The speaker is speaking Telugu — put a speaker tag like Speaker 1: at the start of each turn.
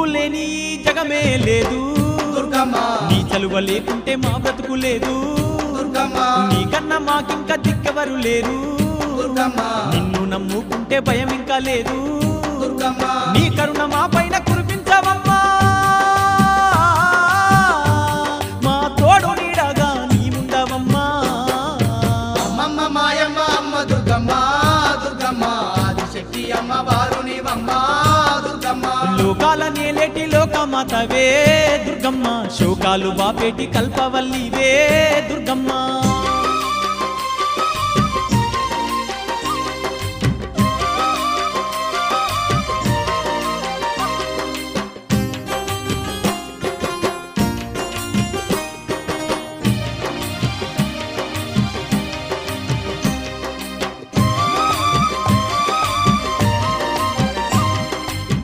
Speaker 1: నువ్వు లేని ఈ జగమే లేదు
Speaker 2: దుర్గమ్మ
Speaker 1: నీ చలువ లేకుంటే మా బ్రతుకు లేదు
Speaker 2: దుర్గమ్మ
Speaker 1: నీకన్నా మాకింకా దిక్కెవరు లేరు
Speaker 2: దుర్గమ్మ
Speaker 1: నిన్ను నమ్ముకుంటే భయం ఇంకా లేదు
Speaker 2: దుర్గమ్మ
Speaker 1: నీ కరుణ మా పైన కురిపించవమ్మా మా తోడు నీడగా నీ ఉండవమ్మా
Speaker 2: అమ్మమ్మ మాయమ్మ అమ్మ దుర్గమ్మ దుర్గమ్మ ఆదిశక్తి అమ్మ వారునివమ్మ దుర్గమ్మ
Speaker 1: లోకాల నేలేటి లోకమాతవే దుర్గమ్మ శోకాలు బాపేటి కల్పవల్లివే దుర్గమ్మ